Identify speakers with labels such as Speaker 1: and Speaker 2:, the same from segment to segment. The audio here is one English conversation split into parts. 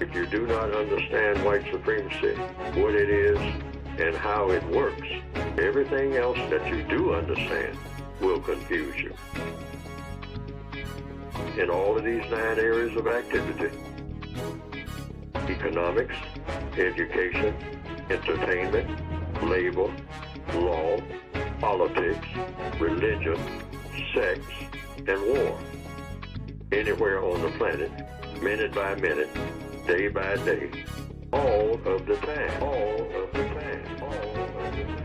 Speaker 1: If you do not understand white supremacy, what it is, and how it works, everything else that you do understand will confuse you. In all of these 9 areas of activity, economics, education, entertainment, labor, law, politics, religion, sex, and war. Anywhere on the planet, minute by minute, day by day, all of the time, all of the time, all of the time.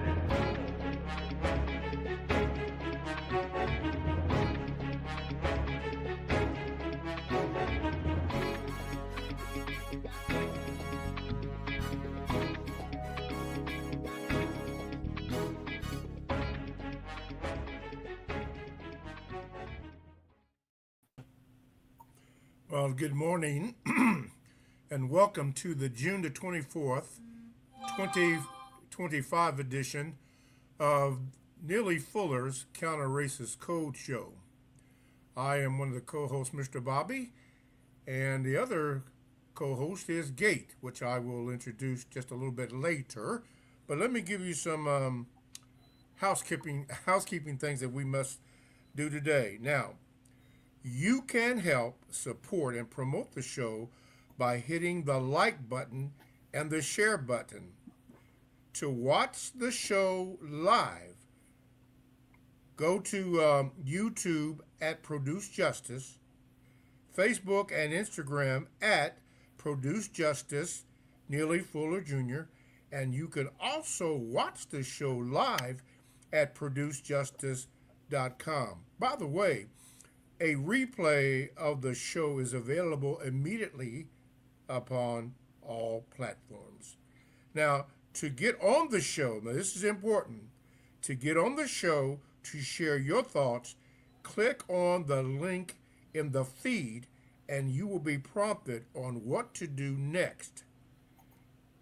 Speaker 2: Well, good morning and welcome to the June the 24th, 2025 edition of Neely Fuller's Counter-Racist Code Show. I am one of the co-hosts, Mr. Bobby, and the other co-host is Gate, which I will introduce just a little bit later. But let me give you some housekeeping things that we must do today. Now, you can help support and promote the show by hitting the like button and the share button. To watch the show live, go to YouTube at Produce Justice, Facebook and Instagram at Produce Justice, Neely Fuller Jr., and you can also watch the show live at producejustice.com. By the way, a replay of the show is available immediately upon all platforms. Now, to get on the show, now this is important, to get on the show to share your thoughts, click on the link in the feed and you will be prompted on what to do next.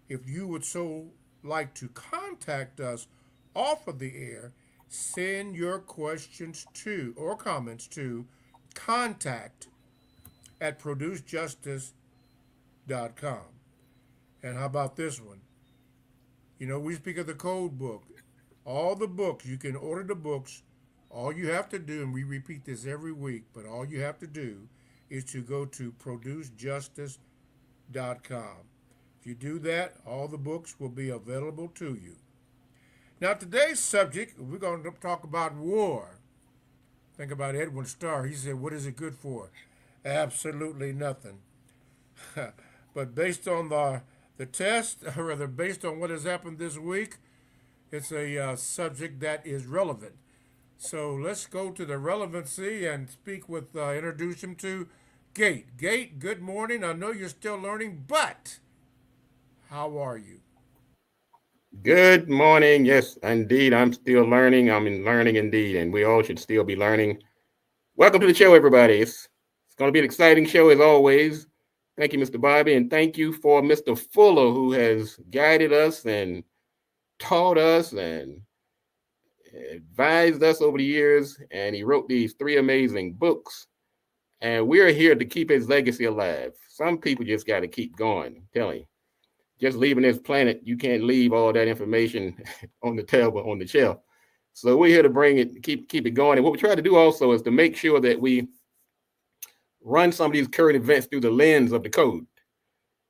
Speaker 2: If you would so like to contact us off of the air, send your questions to or comments to contact at producejustice.com. And how about this one? You know, we speak of the code book. All the books, you can order the books. All you have to do, and we repeat this every week, but all you have to do is to go to producejustice.com. If you do that, all the books will be available to you. Now, today's subject, we're going to talk about war. Think about Edwin Starr. He said, what is it good for? Absolutely nothing. But based on the test, or rather based on what has happened this week, it's a subject that is relevant. So let's go to the relevancy and speak with, introduce him to Gate. Gate, good morning. I know you're still learning, but how are you?
Speaker 3: Good morning. Yes, indeed. I'm still learning. I'm learning indeed, and we all should still be learning. Welcome to the show, everybody. It's going to be an exciting show as always. Thank you, Mr. Bobby, and thank you for Mr. Fuller, who has guided us and taught us and advised us over the years, and he wrote these 3 amazing books, and we're here to keep his legacy alive. Some people just got to keep going, I'm telling you. Just leaving this planet, you can't leave all that information on the table, on the shelf. So we're here to bring it, keep it going. And what we try to do also is to make sure that we run some of these current events through the lens of the code.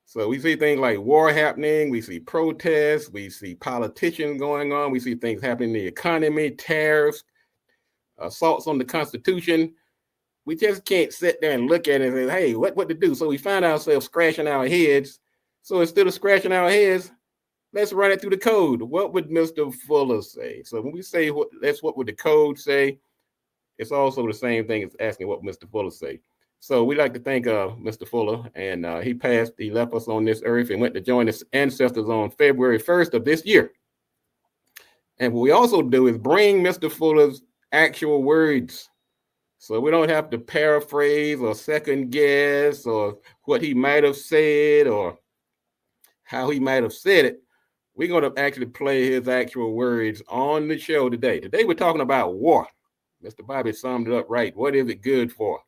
Speaker 3: So we see things like war happening, we see protests, we see politicians going on, we see things happening in the economy, tariffs, assaults on the Constitution. We just can't sit there and look at it and say, hey, what to do? So we find ourselves scratching our heads. So instead of scratching our heads, let's run it through the code. What would Mr. Fuller say? So when we say what would the code say, it's also the same thing as asking what Mr. Fuller say. So we like to thank Mr. Fuller, and he left us on this earth and went to join his ancestors on February 1st of this year. And what we also do is bring Mr. Fuller's actual words. So we don't have to paraphrase or second guess or what he might have said or how he might have said it. We're going to actually play his actual words on the show today. Today we're talking about war. Mr. Bobby summed it up right. What is it good for?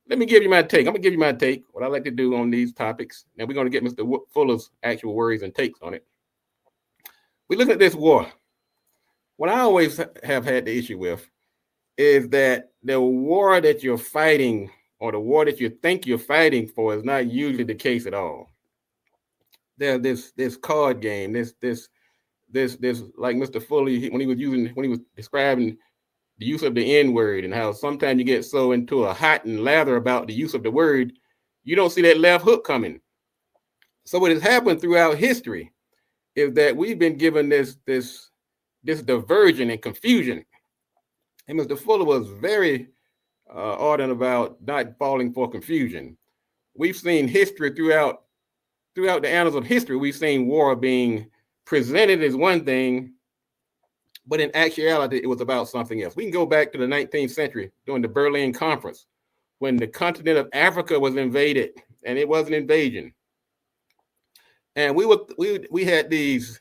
Speaker 3: let me give you my take. I'm gonna give you my take. What I like to do on these topics. Now we're gonna get Mr. Fuller's actual words and takes on it. We look at this war. What I always have had the issue with is that the war that you're fighting or the war that you think you're fighting for is not usually the case at all. There's this card game, this like Mr. Fuller when he was describing the use of the N word and how sometimes you get so into a hot and lather about the use of the word, you don't see that left hook coming. So what has happened throughout history is that we've been given this diversion and confusion. And Mr. Fuller was very ardent about not falling for confusion. We've seen history throughout the annals of history. We've seen war being presented as one thing, but in actuality, it was about something else. We can go back to the 19th century during the Berlin Conference when the continent of Africa was invaded, and it was an invasion. And we had this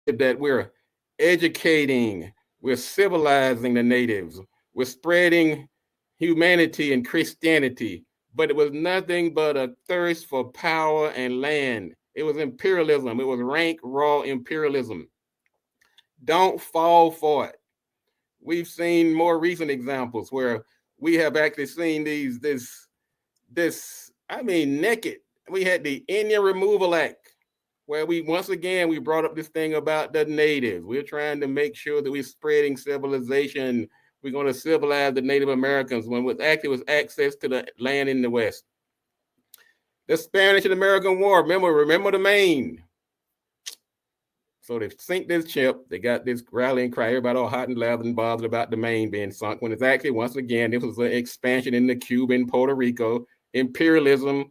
Speaker 3: that we're educating, we're civilizing the natives, we're spreading humanity and Christianity, but it was nothing but a thirst for power and land. It was imperialism. It was rank, raw imperialism. Don't fall for it. We've seen more recent examples where we have actually seen naked. We had the Indian Removal Act, where we once again we brought up this thing about the natives. We're trying to make sure that we're spreading civilization. We're going to civilize the Native Americans when what actually was access to the land in the West. The Spanish and American War. Remember the Maine. So they sink this ship. They got this rallying cry. Everybody all hot and loud and bothered about the Maine being sunk. When it's actually, once again, this was an expansion into Cuba and Puerto Rico, imperialism,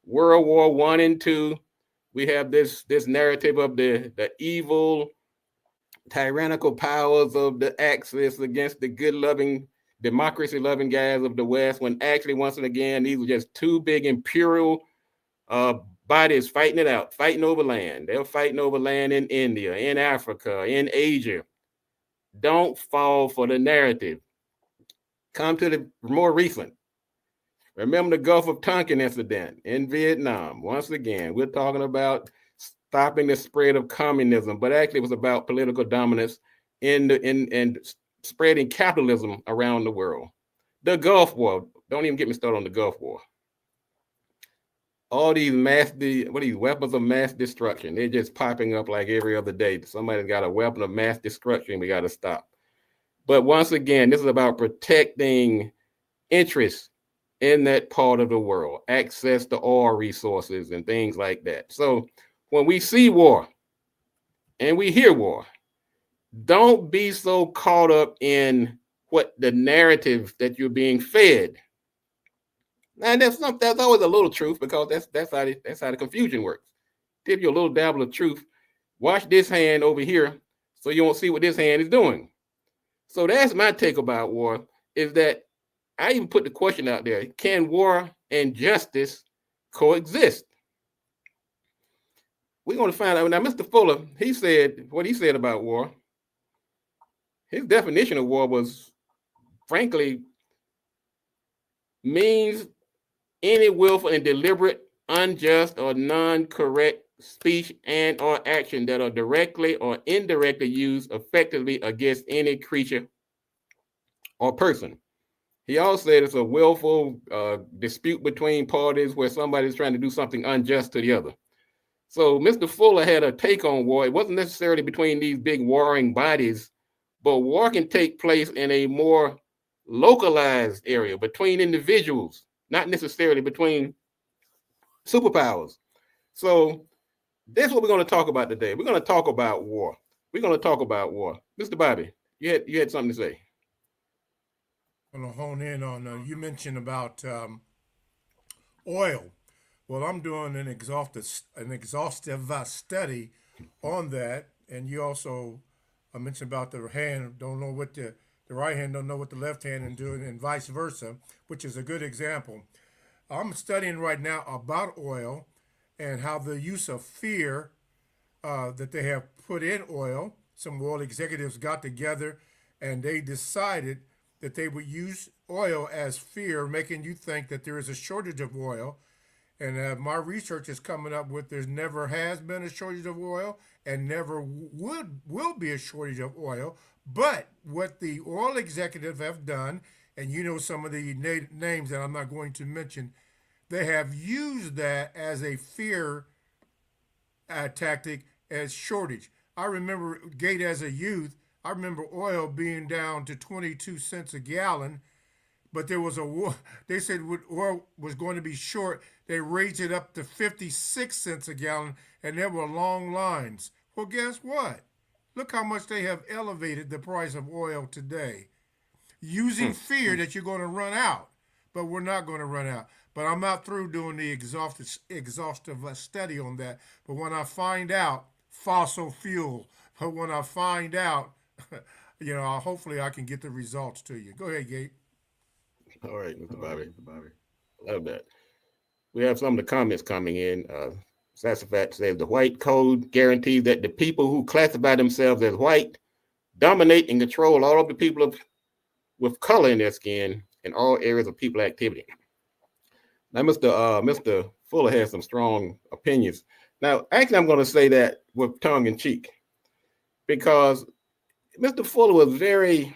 Speaker 3: World War I and II. We have this narrative of the evil, tyrannical powers of the Axis against the good-loving, democracy-loving guys of the West, when actually, once again, these were just two big imperial bodies fighting it out, fighting over land. They're fighting over land in India, in Africa, in Asia. Don't fall for the narrative. Come to the more recent. Remember the Gulf of Tonkin incident in Vietnam. Once again, we're talking about stopping the spread of communism, but actually it was about political dominance and spreading capitalism around the world. The Gulf War. Don't even get me started on the Gulf War. All these weapons of mass destruction, they're just popping up like every other day. Somebody's got a weapon of mass destruction we got to stop. But once again, this is about protecting interests in that part of the world, access to oil resources and things like that. So when we see war and we hear war, don't be so caught up in what the narrative that you're being fed. And that's always a little truth, because that's how the confusion works. Give you a little dabble of truth. Wash this hand over here so you won't see what this hand is doing. So that's my take about war, is that I even put the question out there: can war and justice coexist? We're going to find out. Now, Mr. Fuller, he said what he said about war. His definition of war was, frankly, means any willful and deliberate, unjust, or non-correct speech and or action that are directly or indirectly used effectively against any creature or person. He also said it's a willful dispute between parties where somebody's trying to do something unjust to the other. So Mr. Fuller had a take on war. It wasn't necessarily between these big warring bodies, but war can take place in a more localized area between individuals, not necessarily between superpowers. So that's what we're going to talk about today. We're going to talk about war. Mr. Bobby, you had something to say.
Speaker 2: I'm going to hone in on you mentioned about oil. Well, I'm doing an exhaustive study on that, and you also mentioned about the hand don't know what the right hand don't know what the left hand is doing, and vice versa, which is a good example. I'm studying right now about oil and how the use of fear that they have put in oil. Some oil executives got together and they decided that they would use oil as fear, making you think that there is a shortage of oil. And my research is coming up with there's never has been a shortage of oil and never will be a shortage of oil. But what the oil executives have done, and you know some of the names that I'm not going to mention, they have used that as a fear tactic as shortage. I remember Gate as a youth. I remember oil being down to 22 cents a gallon, but there was a war. They said oil was going to be short. They raised it up to 56 cents a gallon, and there were long lines. Well, guess what? Look how much they have elevated the price of oil today, using fear that you're going to run out. But we're not going to run out. But I'm not through doing the exhaustive study on that. But when I find out fossil fuel, but when I find out, hopefully I can get the results to you. Go ahead, Gate.
Speaker 3: All right, Mr. Bobby. Love that. We have some of the comments coming in. Sassafat says the white code guarantees that the people who classify themselves as white dominate and control all of the people with color in their skin in all areas of people activity. Now, Mr. Fuller has some strong opinions. Now, actually, I'm going to say that with tongue in cheek, because Mr. Fuller was very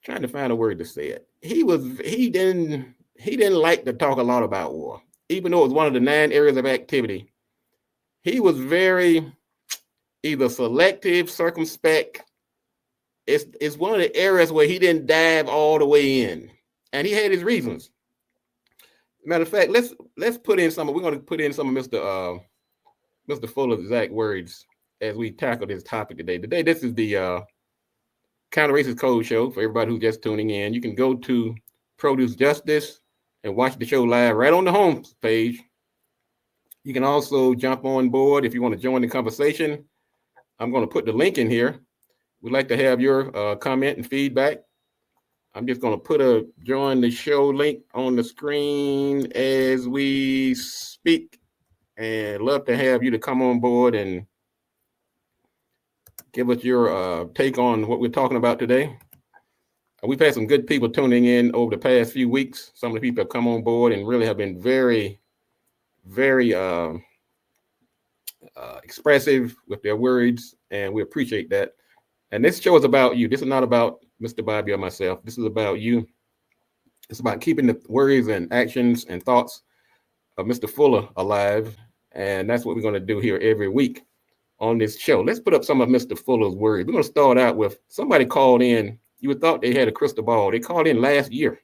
Speaker 3: trying to find a word to say it. He didn't like to talk a lot about war, even though it was one of the 9 areas of activity. He was very either selective, circumspect. It's one of the areas where he didn't dive all the way in, and he had his reasons. Matter of fact, let's put in some. We're going to put in some of Mr. Fuller's exact words as we tackle this topic today. Today, this is the Counter Racist Code Show for everybody who's just tuning in. You can go to Produce Justice and watch the show live right on the home page. You can also jump on board if you want to join the conversation. I'm going to put the link in here. We'd like to have your comment and feedback. I'm just going to put a join the show link on the screen as we speak, and love to have you to come on board and give us your take on what we're talking about today. We've had some good people tuning in over the past few weeks. Some of the people have come on board and really have been very, very expressive with their words, and we appreciate that. And this show is about you. This is not about Mr. Bobby or myself. This is about you. It's about keeping the words and actions and thoughts of Mr. Fuller alive, and that's what we're going to do here every week on this show. Let's put up some of Mr. Fuller's words. We're going to start out with somebody called in. You would thought they had a crystal ball. They called in last year.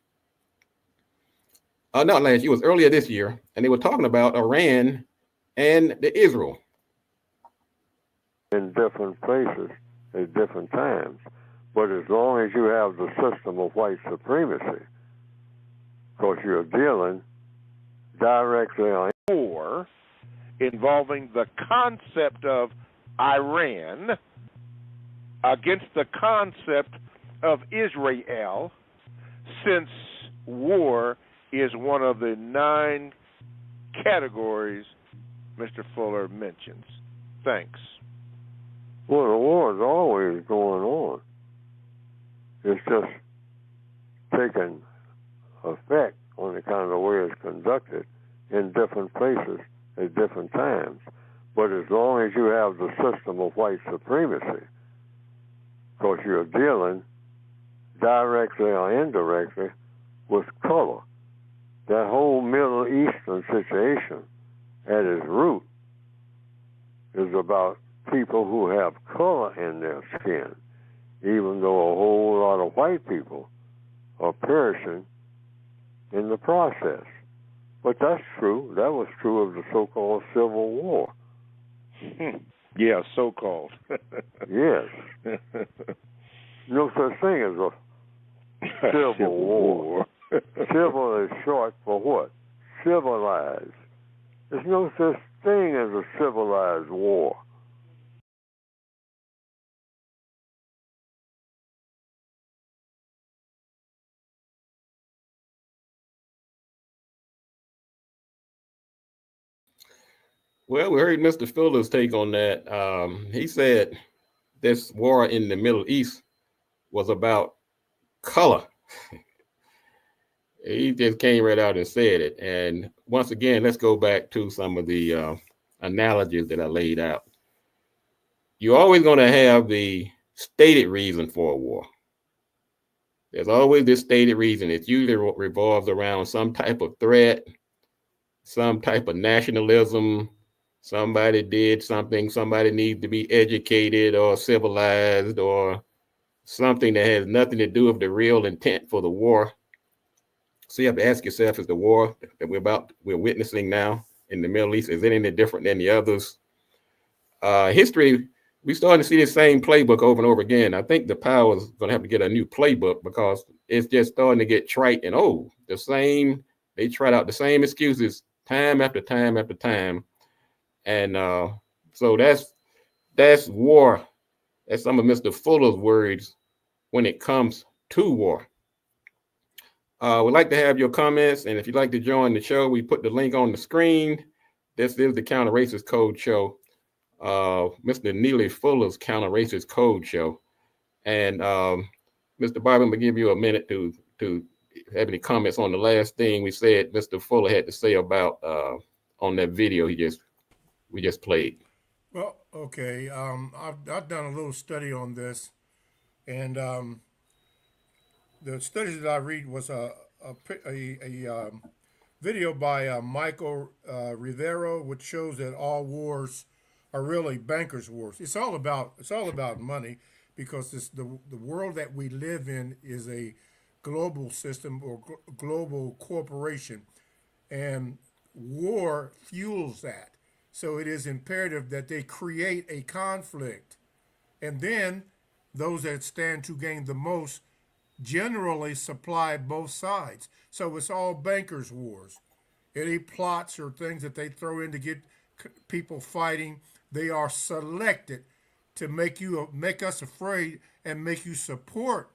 Speaker 3: Not last year, it was earlier this year, and they were talking about Iran and the Israel.
Speaker 1: In different places at different times. But as long as you have the system of white supremacy, because you're dealing directly on
Speaker 4: war involving the concept of Iran against the concept of Israel, since war is one of the 9 categories Mr. Fuller mentions. Thanks.
Speaker 1: Well, the war is always going on. It's just taking effect on the kind of way it's conducted in different places at different times. But as long as you have the system of white supremacy, because you're dealing directly or indirectly with color, that whole Middle Eastern situation at its root is about people who have color in their skin, even though a whole lot of white people are perishing in the process. But that's true. That was true of the so-called Civil War.
Speaker 4: Yeah, so-called.
Speaker 1: Yes. No such thing as a Civil War. Civil is short for what? Civilized. There's no such thing as a civilized war.
Speaker 3: Well, we heard Mr. Fuller's take on that. He said this war in the Middle East was about color. He just came right out and said it. And once again, let's go back to some of the analogies that I laid out. You're always going to have the stated reason for a war. There's always this stated reason. It usually revolves around some type of threat, some type of nationalism. Somebody did something, somebody needs to be educated or civilized, or something that has nothing to do with the real intent for the war. So you have to ask yourself, is the war that we're witnessing now in the Middle East, is it any different than the others? History, we starting to see the same playbook over and over again. I think the power is going to have to get a new playbook because it's just starting to get trite and old. They tried out the same excuses time after time after time. And so that's war. That's some of Mr. Fuller's words when it comes to war. We'd like to have your comments, and if you'd like to join the show, we put the link on the screen. This is the Counter Racist Code Show, Mr. Neely Fuller's Counter Racist Code Show. And Mr. Bobby, I'm gonna give you a minute to have any comments on the last thing we said Mr. Fuller had to say about on that video we just played.
Speaker 2: Well, okay. I've done a little study on this, and the studies that I read was a video by Michael Rivero, which shows that all wars are really bankers' wars. It's all about money, because the world that we live in is a global system or global corporation, and war fuels that. So it is imperative that they create a conflict, and then those that stand to gain the most generally supply both sides. So it's all bankers' wars. Any plots or things that they throw in to get people fighting, they are selected to make us afraid and make you support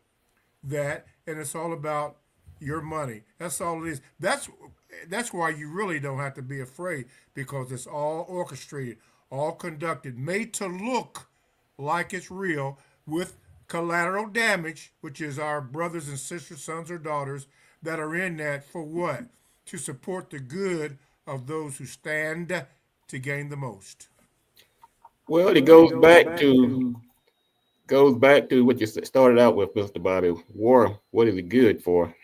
Speaker 2: that. And it's all about your money. That's all it is. That's why you really don't have to be afraid, because it's all orchestrated, all conducted, made to look like it's real, with collateral damage, which is our brothers and sisters, sons or daughters that are in that for what? To support the good of those who stand to gain the most.
Speaker 3: Well, it goes back to what you started out with, Mr. Bobby. War, what is it good for?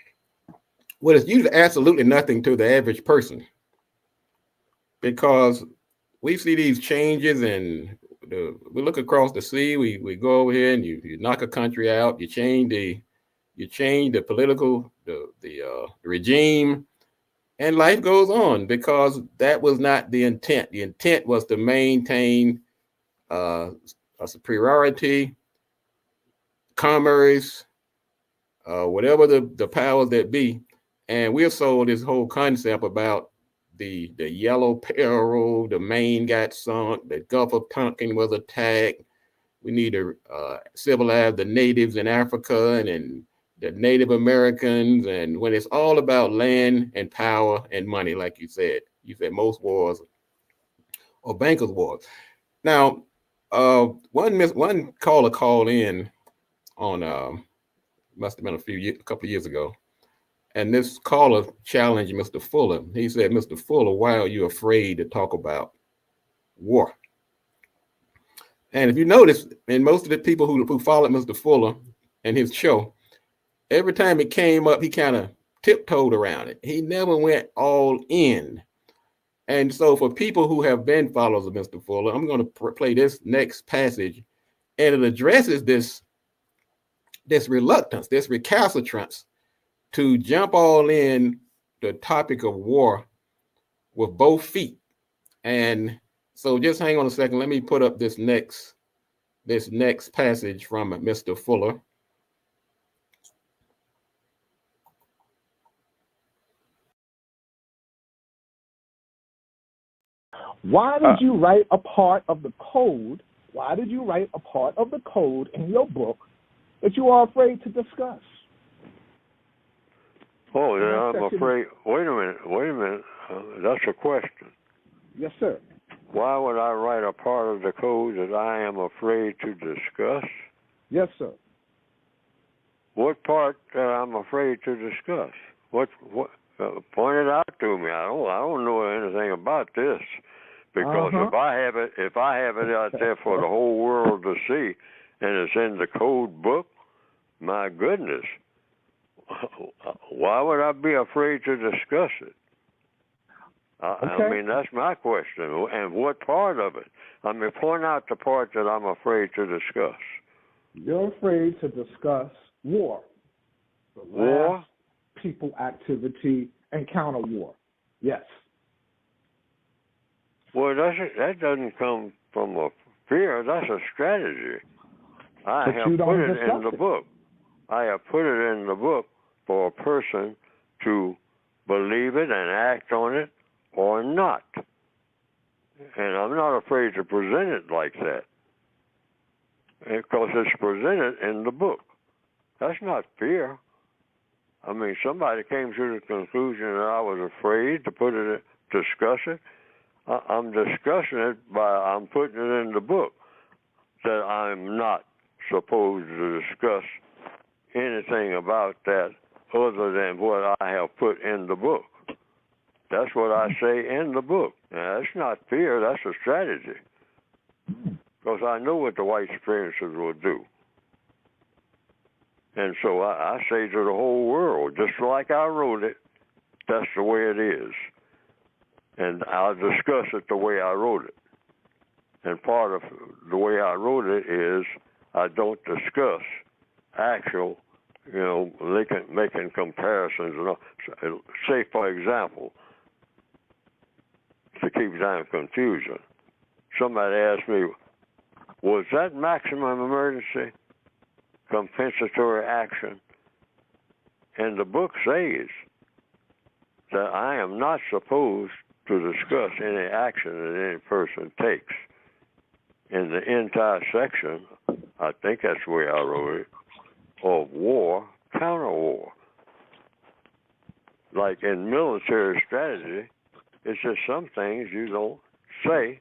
Speaker 3: Well, it's usually absolutely nothing to the average person, because we see these changes, and we look across the sea. We go over here and you knock a country out. You change the political the regime, and life goes on, because that was not the intent. The intent was to maintain a superiority, commerce, whatever the powers that be. And we're sold this whole concept about the yellow peril, the Maine got sunk, the Gulf of Tonkin was attacked. We need to civilize the natives in Africa and the Native Americans. And when it's all about land and power and money, like you said most wars are bankers' wars. Now, one caller called in on must have been a couple of years ago. And this caller challenged Mr. Fuller. He said, Mr. Fuller, why are you afraid to talk about war? And if you notice, and most of the people who followed Mr. Fuller and his show, every time it came up, he kind of tiptoed around it. He never went all in. And so for people who have been followers of Mr. Fuller, I'm going to play this next passage, and it addresses this reluctance, this recalcitrance to jump all in the topic of war with both feet. And so just hang on a second. Let me put up this next passage from Mr. Fuller.
Speaker 5: Why did you write a part of the code? Why did you write a part of the code in your book that you are afraid to discuss?
Speaker 4: Oh, yeah, I'm afraid. Wait a minute. That's a question.
Speaker 5: Yes, sir.
Speaker 4: Why would I write a part of the code that I am afraid to discuss?
Speaker 5: Yes, sir.
Speaker 4: what part I'm afraid to discuss? What point it out to me? I don't know anything about this, because if I have it out there for the whole world to see, and it's in the code book, my goodness, why would I be afraid to discuss it? I mean, that's my question. And what part of it? I mean, point out the part that I'm afraid to discuss.
Speaker 5: You're afraid to discuss war.
Speaker 4: War?
Speaker 5: People activity and counter war. Yes.
Speaker 4: Well, that doesn't come from a fear. That's a strategy. I have put it in the book. I have put it in the book for a person to believe it and act on it or not. And I'm not afraid to present it like that, because it's presented in the book. That's not fear. I mean, somebody came to the conclusion that I was afraid to discuss it. I'm discussing it I'm putting it in the book that I'm not supposed to discuss anything about that other than what I have put in the book. That's what I say in the book. Now, that's not fear, that's a strategy. Because I know what the white supremacists will do. And so I say to the whole world, just like I wrote it, that's the way it is. And I'll discuss it the way I wrote it. And part of the way I wrote it is I don't discuss actual, making comparisons. Say, for example, to keep down confusion, somebody asked me, was that maximum emergency compensatory action? And the book says that I am not supposed to discuss any action that any person takes. In the entire section, I think that's the way I wrote it, of war, counter war. Like in military strategy, it's just some things you don't say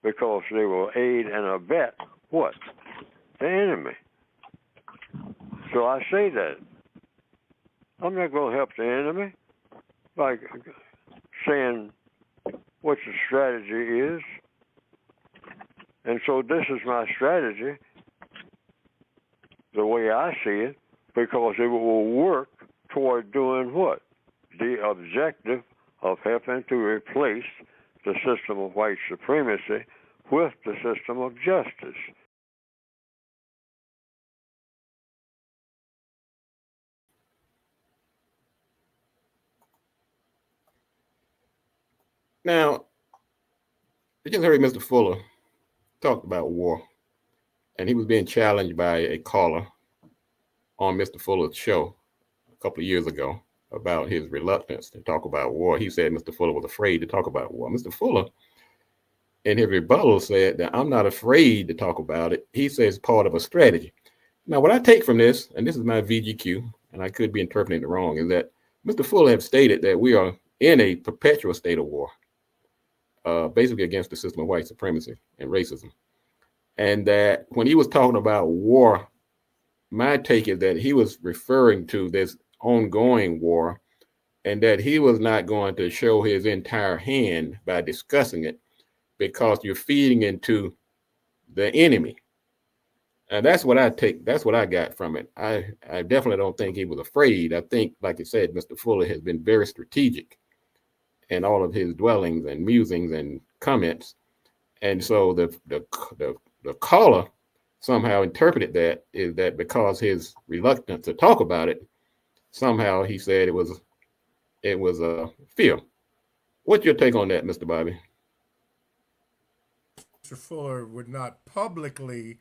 Speaker 4: because they will aid and abet what? The enemy. So I say that. I'm not going to help the enemy by saying what the strategy is. And so this is my strategy, the way I see it, because it will work toward doing what? The objective of helping to replace the system of white supremacy with the system of justice.
Speaker 3: Now, I just heard Mr. Fuller talk about war, and he was being challenged by a caller on Mr. Fuller's show a couple of years ago about his reluctance to talk about war. He said Mr. Fuller was afraid to talk about war. Mr. Fuller, in his rebuttal, said that I'm not afraid to talk about it. He says it's part of a strategy. Now, what I take from this, and this is my VGQ, and I could be interpreting it wrong, is that Mr. Fuller has stated that we are in a perpetual state of war, basically against the system of white supremacy and racism. And that when he was talking about war, my take is that he was referring to this ongoing war, and that he was not going to show his entire hand by discussing it, because you're feeding into the enemy. And that's what I take. That's what I got from it. I definitely don't think he was afraid. I think, like I said, Mr. Fuller has been very strategic in all of his dwellings and musings and comments. And so the caller somehow interpreted that is that because his reluctance to talk about it, somehow he said it was a fear. What's your take on that, Mr. Bobby?
Speaker 2: Mr. Fuller would not publicly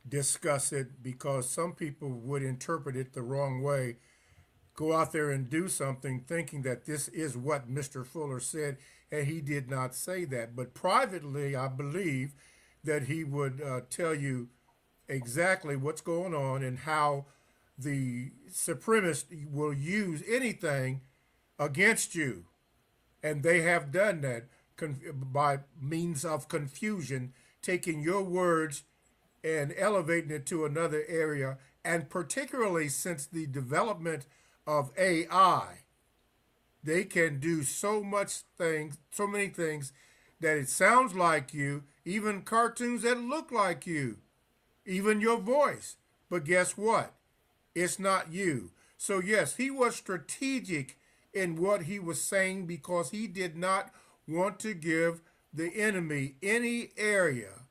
Speaker 2: discuss it because some people would interpret it the wrong way, go out there and do something thinking that this is what Mr. Fuller said, and he did not say that. But privately, I believe that he would tell you exactly what's going on and how the supremacists will use anything against you. And they have done that by means of confusion, taking your words and elevating it to another area And particularly since the development of AI, they can do so many things that it sounds like you, even cartoons that look like you, even your voice. But guess what? It's not you. So, yes, he was strategic in what he was saying because he did not want to give the enemy any area,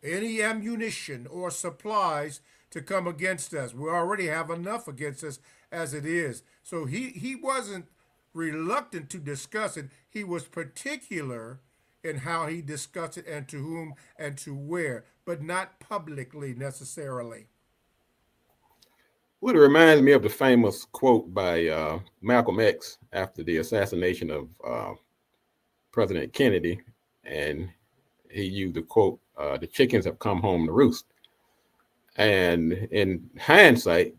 Speaker 2: any ammunition or supplies to come against us. We already have enough against us as it is. So he wasn't reluctant to discuss it. He was particular in how he discussed it and to whom and to where, but not publicly necessarily.
Speaker 3: Well, it reminds me of the famous quote by Malcolm X after the assassination of President Kennedy. And he used the quote, the chickens have come home to roost. And in hindsight,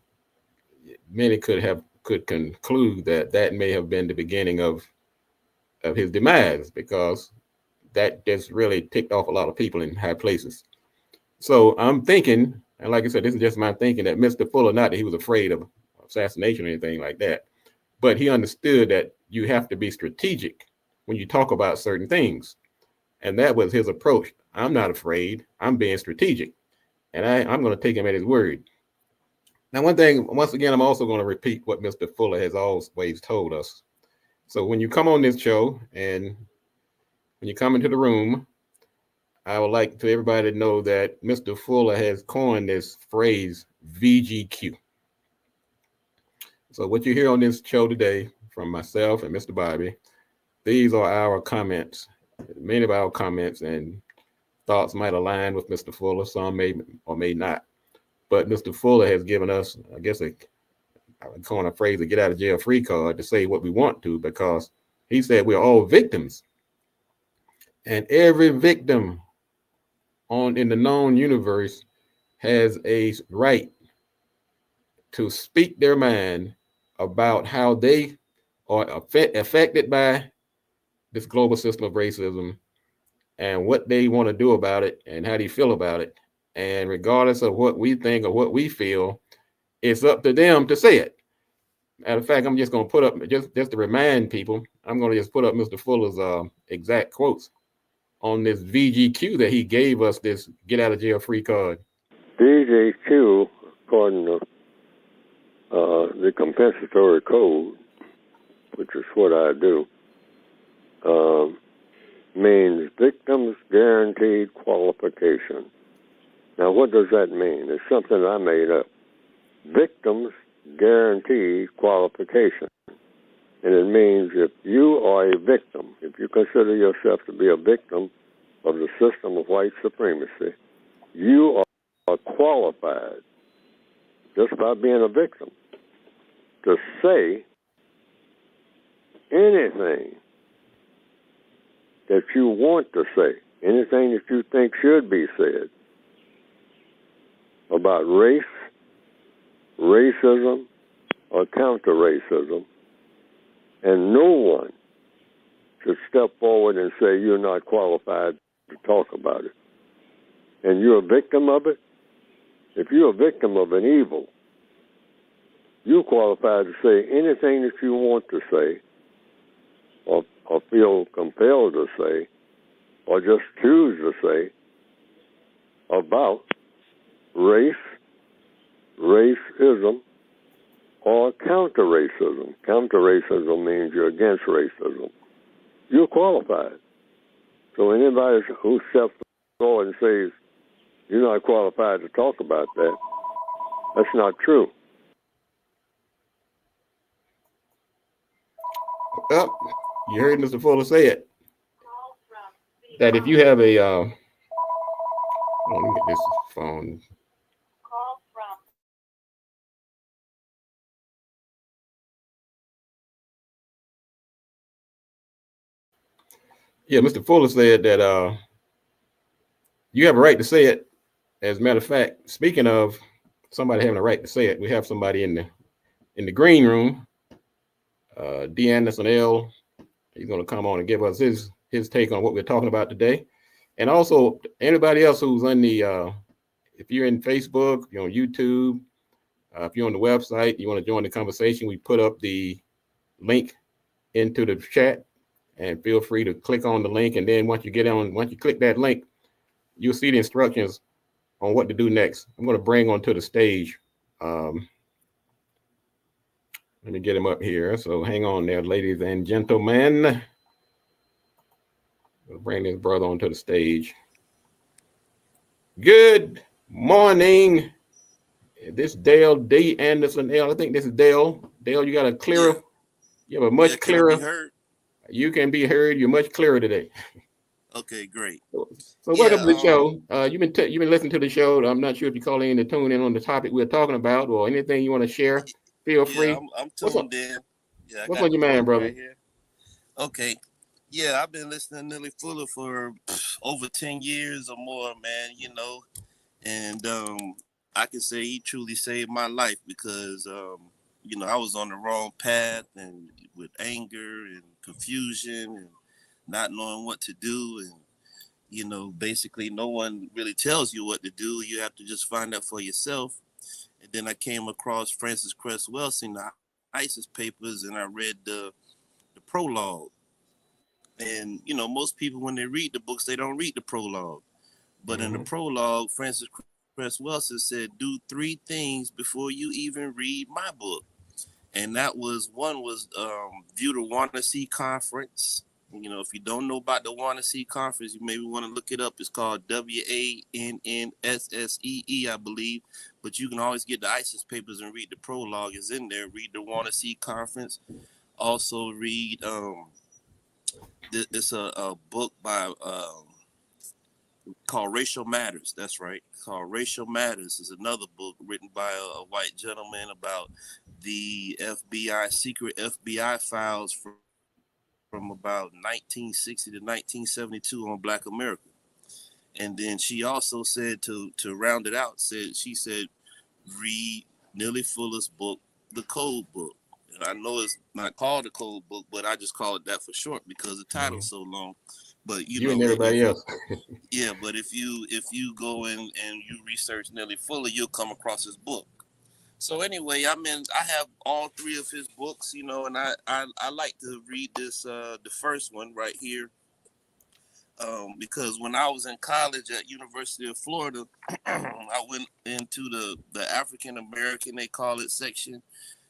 Speaker 3: many could conclude that that may have been the beginning of his demise, because that just really ticked off a lot of people in high places. So I'm thinking, and like I said, this is just my thinking, that Mr. Fuller, not that he was afraid of assassination or anything like that, but he understood that you have to be strategic when you talk about certain things. And that was his approach. I'm not afraid. I'm being strategic. And I'm going to take him at his word. Now, one thing, once again, I'm also going to repeat what Mr. Fuller has always told us. So when you come on this show and when you come into the room, I would like to everybody to know that Mr. Fuller has coined this phrase, VGQ. So what you hear on this show today from myself and Mr. Bobby, these are our comments. Many of our comments and thoughts might align with Mr. Fuller, some may or may not. But Mr. Fuller has given us, I guess, I would coin a phrase, a get out of jail free card to say what we want to, because he said we're all victims. And every victim in the known universe has a right to speak their mind about how they are affected by this global system of racism and what they want to do about it and how they feel about it. And regardless of what we think or what we feel, it's up to them to say it. Matter of fact, I'm just going to put up, just to remind people, I'm going to just put up Mr. Fuller's exact quotes on this VGQ that he gave us, this get out of jail free card.
Speaker 4: VGQ, according to the compensatory code, which is what I do, means victims guaranteed qualification. Now, what does that mean? It's something I made up. Victims guaranteed qualification. And it means if you are a victim, if you consider yourself to be a victim of the system of white supremacy, you are qualified, just by being a victim, to say anything that you want to say, anything that you think should be said about race, racism, or counter-racism, and no one should step forward and say you're not qualified to talk about it. And you're a victim of it? If you're a victim of an evil, you're qualified to say anything that you want to say, or feel compelled to say, or just choose to say about race, racism, or counter-racism. Counter-racism means you're against racism. You're qualified. So anybody who steps forward and says you're not qualified to talk about that, that's not true.
Speaker 3: Well, you heard Mr. Fuller say it. That if you have a, let me get this phone. Yeah, Mr. Fuller said that you have a right to say it. As a matter of fact, speaking of somebody having a right to say it, we have somebody in the green room, D. Anderson L. He's going to come on and give us his take on what we're talking about today. And also anybody else who's on the, if you're in Facebook, you're on YouTube, If you're on the website, you want to join the conversation, we put up the link into the chat, and feel free to click on the link. And then once you click that link, you'll see the instructions on what to do next. I'm going to bring onto the stage. Let me get him up here. So hang on there, ladies and gentlemen. We'll bring this brother onto the stage. Good morning. This Dale D. Anderson L. I think this is Dale. Dale, you got a clearer. Yeah. You have a much clearer.
Speaker 6: Can I be heard?
Speaker 3: You can be heard. You're much clearer today.
Speaker 6: Okay, great.
Speaker 3: So welcome to the show. You've been listening to the show. I'm not sure if you call in to tune in on the topic we're talking about or anything you want to share. Feel free.
Speaker 6: I'm tuned in. Yeah,
Speaker 3: what's on your mind, brother?
Speaker 6: Right here. Okay. Yeah, I've been listening to Neely Fuller for over 10 years or more, man, and I can say he truly saved my life because, I was on the wrong path and with anger and confusion and not knowing what to do. And, basically no one really tells you what to do. You have to just find out for yourself. And then I came across Francis Cress Welsing, the ISIS papers, and I read the prologue. And, most people, when they read the books, they don't read the prologue. But in the prologue, Francis Cress Welsing said, do 3 things before you even read my book. And one was view the Wannsee Conference. If you don't know about the Wannsee Conference, you maybe want to look it up. It's called WANNSSEE, I believe. But you can always get the ISIS papers and read the prologue. It's in there. Read the Wannsee Conference. Also read, it's a book by called Racial Matters. That's right. Called Racial Matters is another book written by a white gentleman about the secret FBI files from about 1960 to 1972 on Black America. And then she also said to round it out, she said, read Neely Fuller's book, The Code Book. And I know it's not called The Code Book, but I just call it that for short because the title's so long. But you know,
Speaker 3: and everybody else.
Speaker 6: Yeah, but if you go in and you research Neely Fuller, you'll come across his book. So anyway, I have all 3 of his books, and I like to read this the first one right here. Because when I was in college at University of Florida, I went into the African American, they call it, section.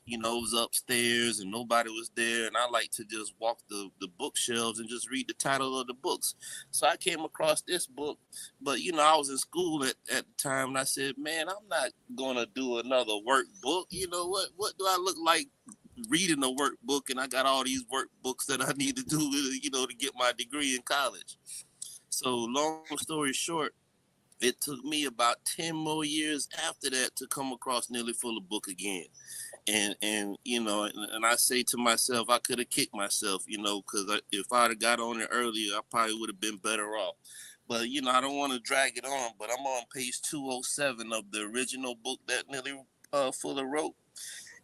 Speaker 6: It was upstairs and nobody was there. And I like to just walk the bookshelves and just read the title of the books. So I came across this book, but, I was in school at the time and I said, man, I'm not going to do another workbook. What do I look like reading a workbook? And I got all these workbooks that I need to do, to get my degree in college. So long story short, it took me about 10 more years after that to come across Neely Fuller book again. And I say to myself, I could have kicked myself, because if I'd have got on it earlier, I probably would have been better off. But, I don't want to drag it on, but I'm on page 207 of the original book that Neely Fuller wrote.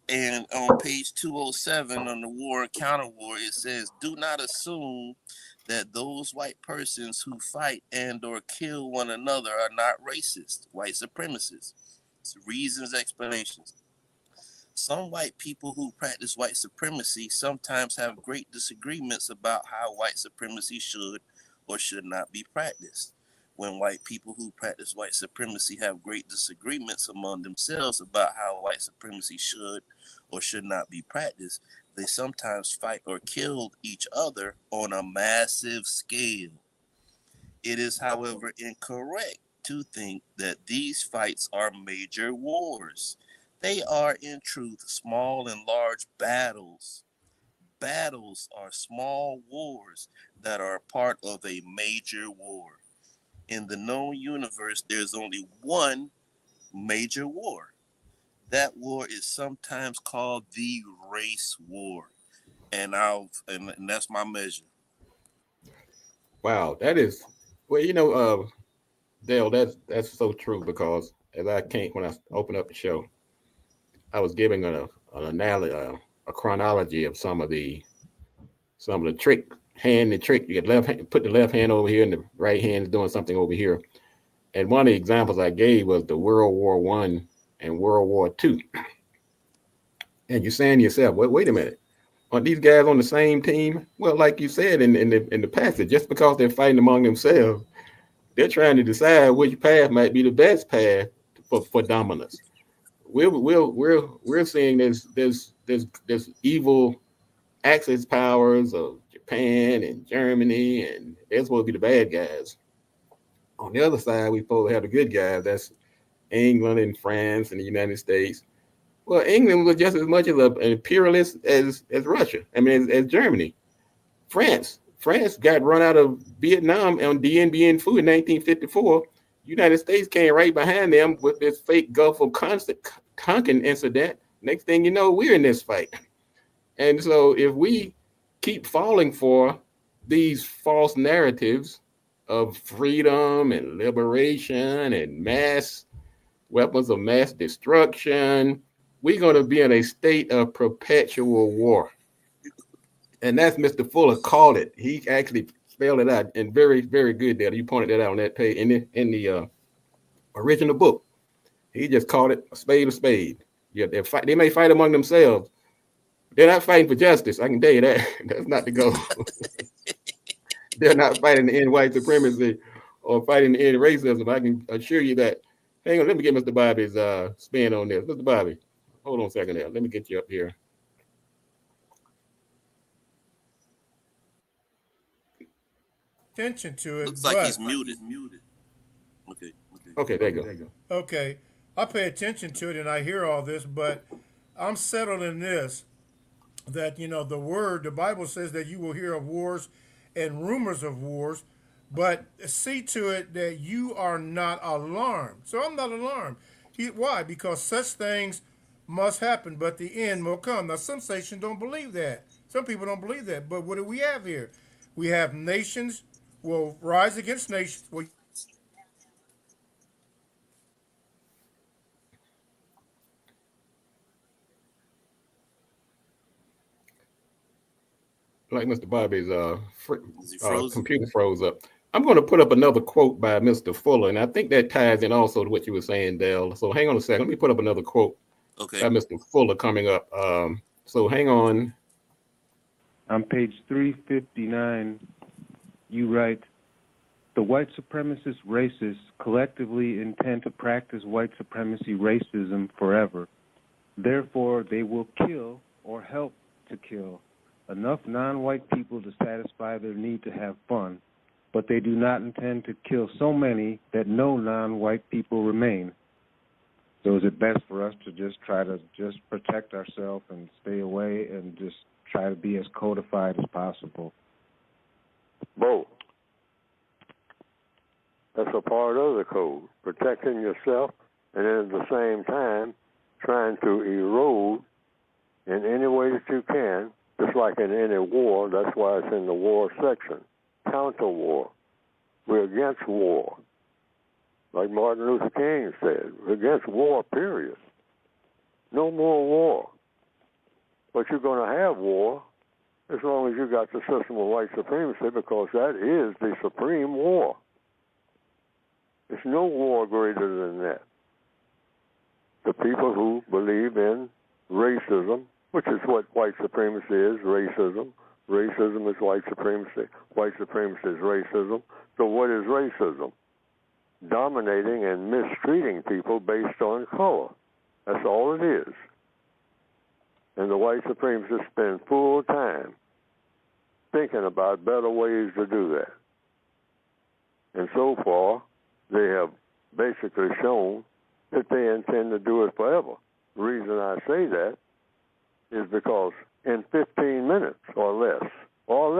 Speaker 6: And on page 207 on the war and counter war, it says, do not assume that those white persons who fight and or kill one another are not racist, white supremacists. It's reasons, explanations. Some white people who practice white supremacy sometimes have great disagreements about how white supremacy should or should not be practiced. When white people who practice white supremacy have great disagreements among themselves about how white supremacy should or should not be practiced, they sometimes fight or kill each other on a massive scale. It is, however, incorrect to think that these fights are major wars. They are, in truth, small and large battles. Battles are small wars that are part of a major war. In the known universe, there's only one major war. That war is sometimes called the race war. And that's my measure.
Speaker 3: Wow, that is, well, Dale, that's so true, because when I opened up the show, I was giving an analogy, a chronology of some of the trick. You get left hand, put the left hand over here and the right hand is doing something over here. And one of the examples I gave was the World War I and World War II. And you're saying to yourself, wait a minute. Are these guys on the same team? Well, like you said in the passage, just because they're fighting among themselves, they're trying to decide which path might be the best path for dominance. We're seeing this evil Axis powers of Japan and Germany, and they're supposed to be the bad guys. On the other side, we supposed to have the good guys. That's England and France and the United States. Well, England was just as much of an imperialist as Russia. I mean, as Germany. France got run out of Vietnam on Dien Bien Phu in 1954. United States came right behind them with this fake Gulf of Tonkin incident. Next thing you know, we're in this fight. And so if we keep falling for these false narratives of freedom and liberation and mass weapons of mass destruction, we're going to be in a state of perpetual war. And that's Mr. Fuller called it. He actually spelled it out, and very, very good there. You pointed that out on that page in the original book. He just called it a spade of spade. Yeah, they may fight among themselves. They're not fighting for justice. I can tell you that. That's not the goal. They're not fighting to end white supremacy or fighting to end racism. I can assure you that. Hang on, let me get Mr. Bobby's spin on this. Mr. Bobby, hold on a second there. Let me get you up here.
Speaker 2: Attention to it.
Speaker 6: Looks like he's muted.
Speaker 3: Okay, there you
Speaker 2: go. Okay, I pay attention to it and I hear all this, but I'm settled in this, that, the Bible says that you will hear of wars and rumors of wars, but see to it that you are not alarmed. So I'm not alarmed. Why? Because such things must happen, but the end will come. Now, some nations don't believe that. Some people don't believe that. But what do we have here? We have nations will rise against nations.
Speaker 3: Like Mr. Bobby's computer froze up. I'm going to put up another quote by Mr. Fuller, and I think that ties in also to what you were saying, Dale. So hang on a second. Let me put up another quote by Mr. Fuller coming up. So hang on.
Speaker 7: On page 359, you write, the white supremacist racists collectively intend to practice white supremacy racism forever. Therefore, they will kill or help to kill enough non-white people to satisfy their need to have fun, but they do not intend to kill so many that no non-white people remain. So is it best for us to just try to just protect ourselves and stay away and just try to be as codified as possible?
Speaker 4: Both. That's a part of the code, protecting yourself and at the same time trying to erode in any way that you can, just like in any war. That's why it's in the war section. Counter war. We're against war. Like Martin Luther King said, we're against war, period. No more war. But you're going to have war as long as you got the system of white supremacy, because that is the supreme war. There's no war greater than that. The people who believe in racism, which is what white supremacy is, racism. Racism is white supremacy. White supremacy is racism. So what is racism? Dominating and mistreating people based on color. That's all it is. And the white supremacists spend full time thinking about better ways to do that. And so far, they have basically shown that they intend to do it forever. The reason I say that is because in 15 minutes or less, all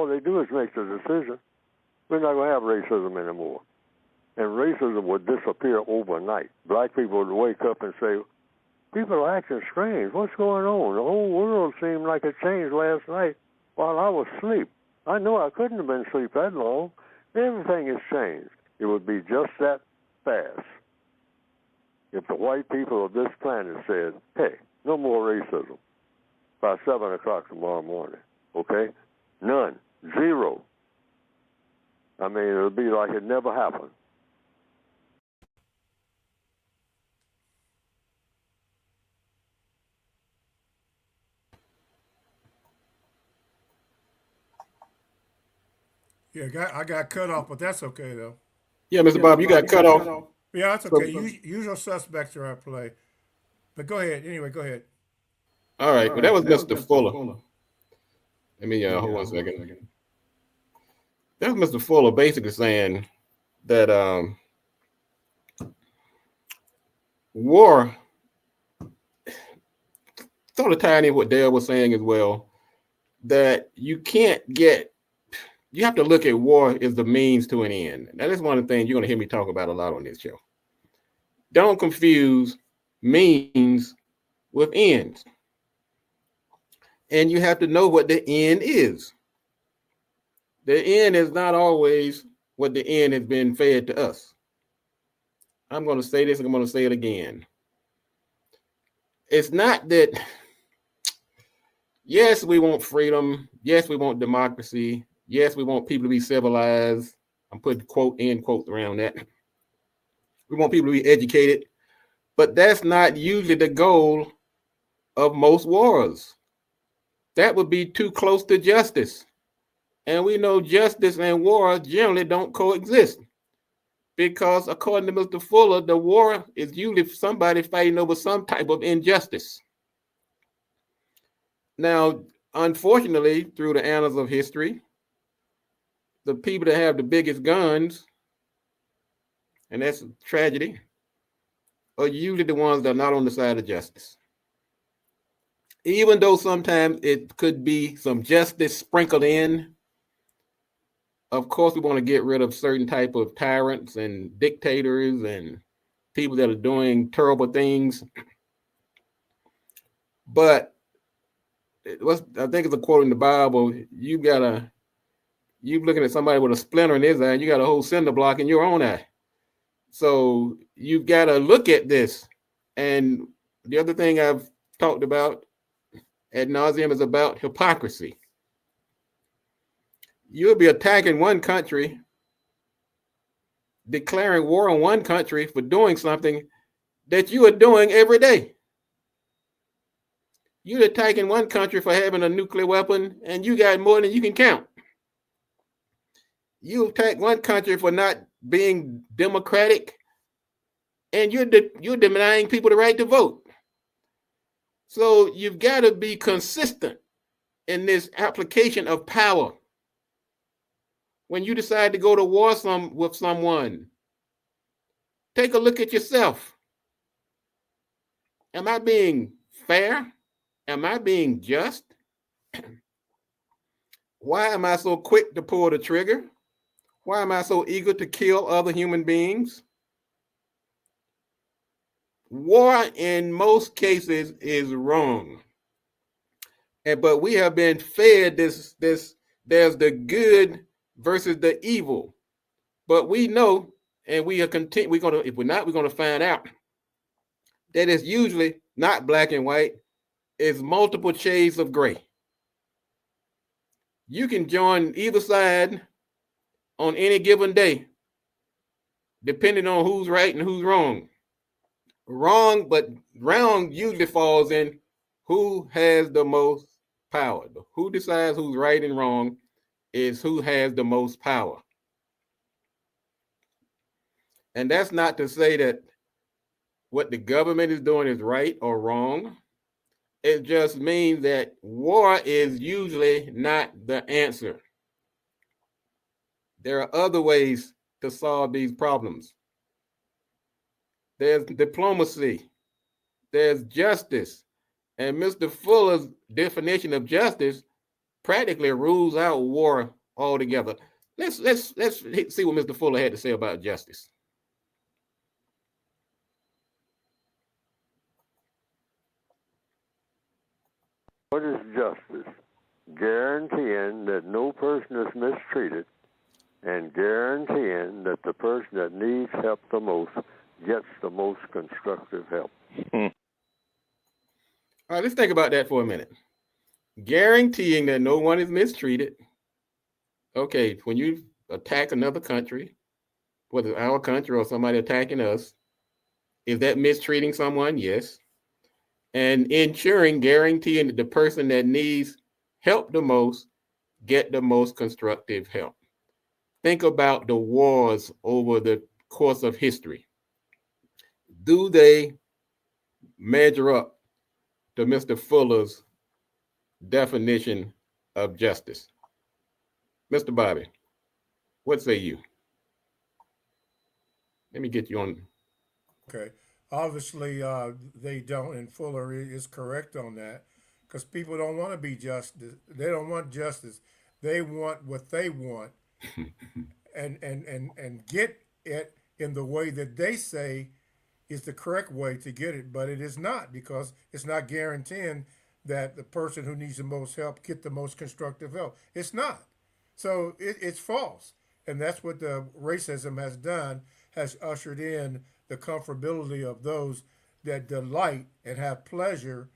Speaker 4: they do is make the decision, we're not going to have racism anymore. And racism would disappear overnight. Black people would wake up and say, people are acting strange. What's going on? The whole world seemed like it changed last night while I was asleep. I know I couldn't have been asleep that long. Everything has changed. It would be just that fast if the white people of this planet said, hey, no more racism by 7 o'clock tomorrow morning, okay? None. Zero. I mean, it would be like it never happened.
Speaker 2: Yeah, I got cut off, but that's okay though.
Speaker 3: Yeah, Mr. Bob, you got cut off.
Speaker 2: Yeah, that's
Speaker 3: So,
Speaker 2: okay. Usual suspects are at play. But go ahead. Anyway, go ahead.
Speaker 3: all right. Well, that was Mr. Fuller. Let me hold on a second. That was Mr. Fuller basically saying that war, sort of tying in what Dale was saying as well, that you have to look at war as the means to an end. That is one of the things you're going to hear me talk about a lot on this show. Don't confuse means with ends. And you have to know what the end is. The end is not always what the end has been fed to us. I'm going to say this and I'm going to say it again. It's not that, yes, we want freedom. Yes, we want democracy. Yes, we want people to be civilized. I'm putting end quotes around that. We want people to be educated. But that's not usually the goal of most wars. That would be too close to justice. And we know justice and war generally don't coexist. Because according to Mr. Fuller, the war is usually somebody fighting over some type of injustice. Now, unfortunately, through the annals of history, the people that have the biggest guns, and that's a tragedy, are usually the ones that are not on the side of justice. Even though sometimes it could be some justice sprinkled in, of course, we want to get rid of certain type of tyrants and dictators and people that are doing terrible things. But I think it's a quote in the Bible. You're looking at somebody with a splinter in his eye, and you got a whole cinder block in your own eye. So you've got to look at this. And the other thing I've talked about ad nauseum is about hypocrisy. You'll be attacking one country, declaring war on one country for doing something that you are doing every day. You're attacking one country for having a nuclear weapon, and you got more than you can count. You attack one country for not being democratic, and you're denying people the right to vote. So you've got to be consistent in this application of power. When you decide to go to war with someone, take a look at yourself. Am I being fair? Am I being just? Why am I so quick to pull the trigger? Why am I so eager to kill other human beings? War in most cases is wrong. But we have been fed this there's the good versus the evil. But we know, and we are content, if we're not, we're gonna find out that it's usually not black and white, it's multiple shades of gray. You can join either side on any given day, depending on who's right and who's wrong. But wrong usually falls in who has the most power. Who decides who's right and wrong is who has the most power. And that's not to say that what the government is doing is right or wrong. It just means that war is usually not the answer. There are other ways to solve these problems. There's diplomacy. There's justice. And Mr. Fuller's definition of justice practically rules out war altogether. Let's see what Mr. Fuller had to say about justice.
Speaker 4: What is justice? Guaranteeing that no person is mistreated and guaranteeing that the person that needs help the most gets the most constructive help.
Speaker 3: All right, let's think about that for a minute. Guaranteeing that no one is mistreated. Okay, when you attack another country, whether it's our country or somebody attacking us, is that mistreating someone? Yes. And guaranteeing that the person that needs help the most get the most constructive help. think about the wars over the course of history, do they measure up to Mr. Fuller's definition of justice? Mr. Bobby, what say you? Let me get you on.
Speaker 2: Okay. Obviously, they don't, and Fuller is correct on that, because people don't want to be just. They don't want justice. They want what they want, and get it in the way that they say is the correct way to get it, but it is not, because it's not guaranteeing that the person who needs the most help get the most constructive help. It's not. So it's false, and that's what the racism has done, has ushered in the comfortability of those that delight and have pleasure